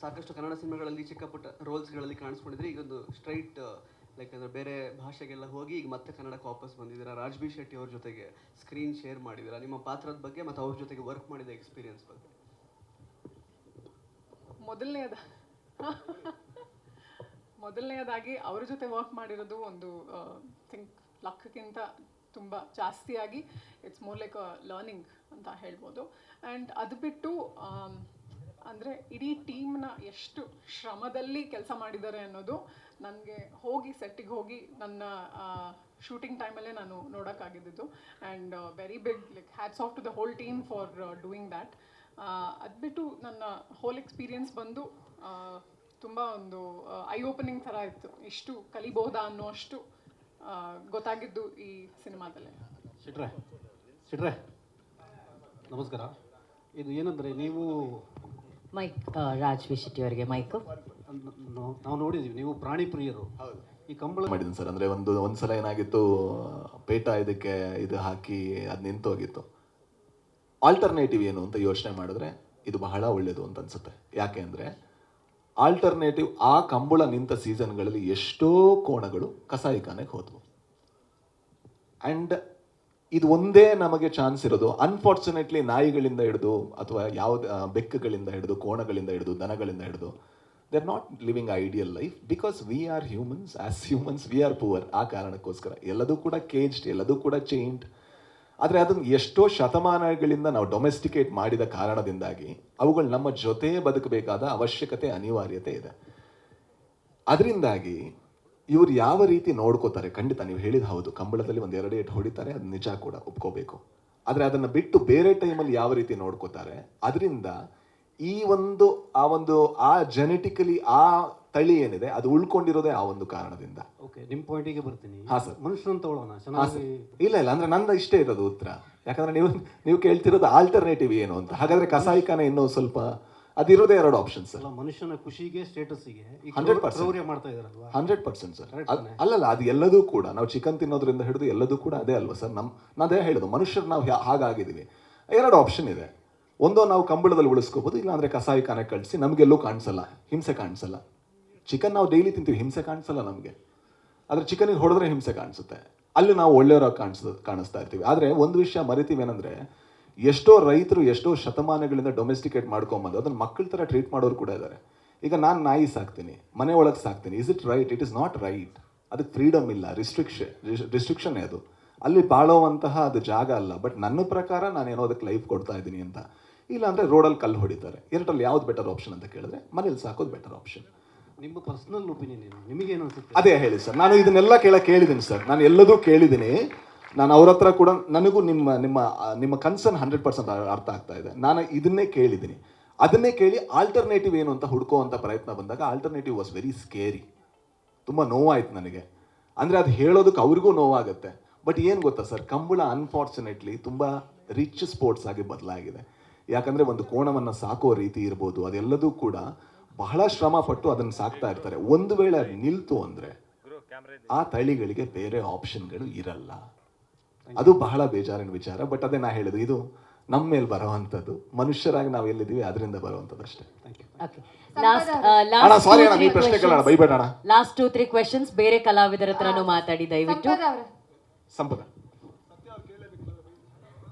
ಸಾಕಷ್ಟು ಕನ್ನಡ ಸಿನಿಮಾಗಳಲ್ಲಿ ಚಿಕ್ಕ ಪುಟ್ಟ ರೋಲ್ಸ್ಗಳಲ್ಲಿ ಕಾಣಿಸ್ಕೊಂಡಿದ್ರೆ ಈಗ ಒಂದು ಸ್ಟ್ರೈಟ್ ಲೈಕ್ ಅಂದರೆ ಬೇರೆ ಭಾಷೆಗೆಲ್ಲ ಹೋಗಿ ಈಗ ಮತ್ತೆ ಕನ್ನಡಕ್ಕೆ ವಾಪಸ್ ಬಂದಿದ್ದೀರಾ. ರಾಜ್ ಬಿ ಶೆಟ್ಟಿ ಅವ್ರ ಜೊತೆಗೆ ಸ್ಕ್ರೀನ್ ಶೇರ್ ಮಾಡಿದ್ದೀರಾ. ನಿಮ್ಮ ಪಾತ್ರದ ಬಗ್ಗೆ ಮತ್ತು ಅವ್ರ ಜೊತೆಗೆ ವರ್ಕ್ ಮಾಡಿದ ಎಕ್ಸ್ಪೀರಿಯನ್ಸ್ ಬಗ್ಗೆ. ಮೊದಲನೇದಾಗಿ ಅವ್ರ ಜೊತೆ ವರ್ಕ್ ಮಾಡಿರೋದು ಒಂದು ಥಿಂಕ್ ಲಕ್ಕಿಂತ ತುಂಬ ಜಾಸ್ತಿಯಾಗಿ it's more like a learning ಅಂತ ಹೇಳ್ಬೋದು. ಆ್ಯಂಡ್ ಅದು ಬಿಟ್ಟು ಅಂದರೆ ಇಡೀ ಟೀಮ್ನ ಎಷ್ಟು ಶ್ರಮದಲ್ಲಿ ಕೆಲಸ ಮಾಡಿದ್ದಾರೆ ಅನ್ನೋದು ನನಗೆ ಸೆಟ್ಟಿಗೆ ಹೋಗಿ ನನ್ನ ಶೂಟಿಂಗ್ ಟೈಮಲ್ಲೇ ನಾನು ನೋಡೋಕ್ಕಾಗಿದ್ದು. And very big like hats off to the whole team for doing that. ಅದು ಬಿಟ್ಟು ನನ್ನ ಹೋಲ್ ಎಕ್ಸ್ಪೀರಿಯನ್ಸ್ ಬಂದು ತುಂಬ ಒಂದು ಐ ಓಪನಿಂಗ್ ಥರ ಇತ್ತು. ಇಷ್ಟು ಕಲಿಬಹುದಾ ಅನ್ನೋ ಅಷ್ಟು ಗೊತ್ತಾಗಿದ್ದು ಈ ಸಿನಿಮಾದಲ್ಲೇ. ಸಿಟ್ರೆ ನಮಸ್ಕಾರ. ಇದು ಏನಂದರೆ ನೀವು ಮೈಕ್ ರಾಜ್ ಬಿ ಶೆಟ್ಟಿ ಅವರಿಗೆ ಮೈಕು. ನಾವು ನೋಡಿದ್ದೀವಿ, ನೀವು ಪ್ರಾಣಿ ಪ್ರಿಯರು. ಈ ಕಂಬಳ ಮಾಡಿದ್ದೀನಿ ಸರ್. ಅಂದರೆ ಒಂದು ಸಲ ಏನಾಗಿತ್ತು, ಪೇಟ ಇದಕ್ಕೆ ಇದು ಹಾಕಿ ಅದು ನಿಂತೋಗಿತ್ತು. ಆಲ್ಟರ್ನೇಟಿವ್ ಏನು ಅಂತ ಯೋಚನೆ ಮಾಡಿದ್ರೆ ಇದು ಬಹಳ ಒಳ್ಳೆಯದು ಅಂತ ಅನ್ಸುತ್ತೆ. ಯಾಕೆ ಅಂದರೆ ಆಲ್ಟರ್ನೇಟಿವ್ ಆ ಕಂಬಳ ನಿಂತ ಸೀಸನ್ಗಳಲ್ಲಿ ಎಷ್ಟೋ ಕೋಣಗಳು ಕಸಾಯಿಖಾನೆಗೆ ಹೋದವು. ಆ್ಯಂಡ್ ಇದು ಒಂದೇ ನಮಗೆ ಚಾನ್ಸ್ ಇರೋದು. ಅನ್ಫಾರ್ಚುನೇಟ್ಲಿ ನಾಯಿಗಳಿಂದ ಹಿಡಿದು ಅಥವಾ ಯಾವುದೇ ಬೆಕ್ಕುಗಳಿಂದ ಹಿಡಿದು ಕೋಣಗಳಿಂದ ಹಿಡಿದು ದನಗಳಿಂದ ಹಿಡಿದು they are not living ideal life because we are humans. As humans we are poor. ಆ ಕಾರಣಕ್ಕೋಸ್ಕರ ಎಲ್ಲದೂ ಕೂಡ ಕೇಜ್ಡ್, ಎಲ್ಲದೂ ಕೂಡ ಚೈನ್ಡ್. ಆದರೆ ಅದನ್ನು ಎಷ್ಟೋ ಶತಮಾನಗಳಿಂದ ನಾವು ಡೊಮೆಸ್ಟಿಕೇಟ್ ಮಾಡಿದ ಕಾರಣದಿಂದಾಗಿ ಅವುಗಳು ನಮ್ಮ ಜೊತೆ ಬದುಕಬೇಕಾದ ಅವಶ್ಯಕತೆ, ಅನಿವಾರ್ಯತೆ ಇದೆ. ಅದರಿಂದಾಗಿ ಇವ್ರು ಯಾವ ರೀತಿ ನೋಡ್ಕೋತಾರೆ, ಖಂಡಿತ ನೀವು ಹೇಳಿದ ಹೌದು, ಕಂಬಳದಲ್ಲಿ ಒಂದು 2 ಏಟು ಹೊಡಿತಾರೆ, ಅದು ನಿಜ ಕೂಡ ಒಪ್ಕೋಬೇಕು. ಆದರೆ ಅದನ್ನು ಬಿಟ್ಟು ಬೇರೆ ಟೈಮಲ್ಲಿ ಯಾವ ರೀತಿ ನೋಡ್ಕೋತಾರೆ, ಅದರಿಂದ ಆ ಜೆನೆಟಿಕಲಿ ಆ ತಳಿ ಏನಿದೆ ಅದು ಉಳ್ಕೊಂಡಿರೋದೇ ಆ ಒಂದು ಕಾರಣದಿಂದ. ಓಕೆ, ನಿಮ್ಮ ಪಾಯಿಂಟಿಗೆ ಬರ್ತೀನಿ. ಹಾಂ ಸರ್. ಮನುಷ್ಯನ ತಗೊಳ್ಳೋಣ. ಇಲ್ಲ ಅಂದ್ರೆ ನಂದು ಇಷ್ಟೇ ಇರೋದು ಉತ್ತರ. ಯಾಕಂದ್ರೆ ನೀವು ಕೇಳ್ತಿರೋದು ಆಲ್ಟರ್ನೇಟಿವ್ ಏನು ಅಂತ. ಹಾಗಾದ್ರೆ ಕಸಾಯಿಖಾನೆ ಇನ್ನೂ ಸ್ವಲ್ಪ ಅದಿರೋದೇ 2 ಆಪ್ಷನ್ಸ್ ಸರ್. ಮನುಷ್ಯನ ಖುಷಿಗೆ ಸ್ಟೇಟಸ್ಗೆ 100% ಮಾಡ್ತಾ ಇದಾರಲ್ವಾ? 100% ಸರ್. ಅಲ್ಲಲ್ಲ, ಅದು ಎಲ್ಲದೂ ಕೂಡ ನಾವು ಚಿಕನ್ ತಿನ್ನೋದ್ರಿಂದ ಹಿಡಿದು ಎಲ್ಲದೂ ಕೂಡ ಅದೇ ಅಲ್ವಾ ಸರ್. ನಾನೇ ಹೇಳೋದು, ಮನುಷ್ಯರು ನಾವು ಹಾಗಾಗಿದ್ದೀವಿ. 2 ಆಪ್ಷನ್ ಇದೆ. ಒಂದೋ ನಾವು ಕಂಬಳದಲ್ಲಿ ಉಳಿಸ್ಕೋಬೋದು, ಇಲ್ಲಾಂದ್ರೆ ಕಸಾಯಿಖಾನೆ ಕಳಿಸಿ ನಮಗೆಲ್ಲೂ ಕಾಣಿಸಲ್ಲ, ಹಿಂಸೆ ಕಾಣಿಸಲ್ಲ. ಚಿಕನ್ ನಾವು ಡೈಲಿ ತಿಂತೀವಿ, ಹಿಂಸೆ ಕಾಣಿಸಲ್ಲ ನಮಗೆ. ಆದರೆ ಚಿಕನಿಗೆ ಹೊಡೆದ್ರೆ ಹಿಂಸೆ ಕಾಣಿಸುತ್ತೆ. ಅಲ್ಲಿ ನಾವು ಒಳ್ಳೆಯವರಾಗಿ ಕಾಣಿಸ್ತಾ ಇರ್ತೀವಿ. ಆದರೆ ಒಂದು ವಿಷಯ ಮರಿತೀವಿ ಏನಂದರೆ, ಎಷ್ಟೋ ರೈತರು ಎಷ್ಟೋ ಶತಮಾನಗಳಿಂದ ಡೊಮೆಸ್ಟಿಕೇಟ್ ಮಾಡ್ಕೊಂಬಂದು ಅದನ್ನು ಮಕ್ಕಳ ಥರ ಟ್ರೀಟ್ ಮಾಡೋರು ಕೂಡ ಇದ್ದಾರೆ. ಈಗ ನಾನು ನಾಯಿ ಸಾಕ್ತೀನಿ, ಮನೆ ಒಳಗೆ ಸಾಕ್ತೀನಿ. Is it right? It is not right. ಅದಕ್ಕೆ ಫ್ರೀಡಮ್ ಇಲ್ಲ, ರಿಸ್ಟ್ರಿಕ್ಷನ್ ಅದು. ಅಲ್ಲಿ ಬಾಳೋವಂತಹ ಅದು ಜಾಗ ಅಲ್ಲ. ಬಟ್ ನನ್ನ ಪ್ರಕಾರ ನಾನೇನೋ ಅದಕ್ಕೆ ಲೈಫ್ ಕೊಡ್ತಾ ಇದ್ದೀನಿ ಅಂತ. ಇಲ್ಲಾಂದರೆ ರೋಡಲ್ಲಿ ಕಲ್ಲು ಹೊಡಿತಾರೆ. ಎರಡರಲ್ಲಿ ಯಾವ್ದು ಬೆಟರ್ ಆಪ್ಷನ್ ಅಂತ ಕೇಳಿದ್ರೆ ಮನೇಲಿ ಸಾಕೋದು ಬೆಟರ್ ಆಪ್ಷನ್. ನಿಮ್ಮ ಪರ್ಸನಲ್ ಒಪಿನಿಯನ್ ಏನು, ನಿಮಗೇನು ಅನ್ಸುತ್ತೆ? ಅದೇ ಹೇಳಿ ಸರ್. ನಾನು ಇದನ್ನೆಲ್ಲ ಕೇಳಿದ್ದೀನಿ ಸರ್. ನಾನು ಎಲ್ಲದೂ ಕೇಳಿದ್ದೀನಿ. ನಾನು ಅವ್ರ ಹತ್ರ ಕೂಡ ನನಗೂ ನಿಮ್ಮ ಕನ್ಸರ್ನ್ 100% ಅರ್ಥ ಆಗ್ತಾ ಇದೆ. ನಾನು ಇದನ್ನೇ ಕೇಳಿದ್ದೀನಿ. ಅದನ್ನೇ ಕೇಳಿ ಆಲ್ಟರ್ನೇಟಿವ್ ಏನು ಅಂತ ಹುಡ್ಕೋವಂಥ ಪ್ರಯತ್ನ ಬಂದಾಗ ಆಲ್ಟರ್ನೇಟಿವ್ ವಾಸ್ ವೆರಿ ಸ್ಕೇರಿ. ತುಂಬ ನೋವಾಯ್ತು ನನಗೆ. ಅಂದರೆ ಅದು ಹೇಳೋದಕ್ಕೆ ಅವ್ರಿಗೂ ನೋವಾಗುತ್ತೆ. ಬಟ್ ಏನು ಗೊತ್ತಾ ಸರ್, ಕಂಬಳ ಅನ್ಫಾರ್ಚುನೇಟ್ಲಿ ತುಂಬ ರಿಚ್ ಸ್ಪೋರ್ಟ್ಸ್ ಆಗಿ ಬದಲಾಗಿದೆ. ಯಾಕಂದರೆ ಒಂದು ಕೋಣವನ್ನು ಸಾಕೋ ರೀತಿ ಇರ್ಬೋದು, ಅದೆಲ್ಲದೂ ಕೂಡ ಬಹಳ ಶ್ರಮ ಪಟ್ಟು ಅದನ್ನು ಸಾಕ್ತಾ ಇರ್ತಾರೆ. ಒಂದು ವೇಳೆ ಅದು ನಿಲ್ತು ಅಂದರೆ ಆ ತಳಿಗಳಿಗೆ ಬೇರೆ ಆಪ್ಷನ್ಗಳು ಇರಲ್ಲ. ಅದು ಬಹಳ ಬೇಜಾರಿನ ವಿಚಾರ. ಬಟ್ ಅದೇ ನಾ ಹೇಳೋದು, ಇದು ನಮ್ಮ ಮೇಲೆ ಬರುವಂಥದ್ದು. ಮನುಷ್ಯರಾಗಿ ನಾವು ಎಲ್ಲಿದ್ದೀವಿ ಅದರಿಂದ ಬರುವಂಥದ್ದು ಅಷ್ಟೇ. ಲಾಸ್ಟ್ 2-3 ಕ್ವೆಶನ್ಸ್ ಬೇರೆ ಕಲಾವಿದರ ಹತ್ರನೂ ಮಾತಾಡಿ ದಯವಿಟ್ಟು. ಸಂಪದ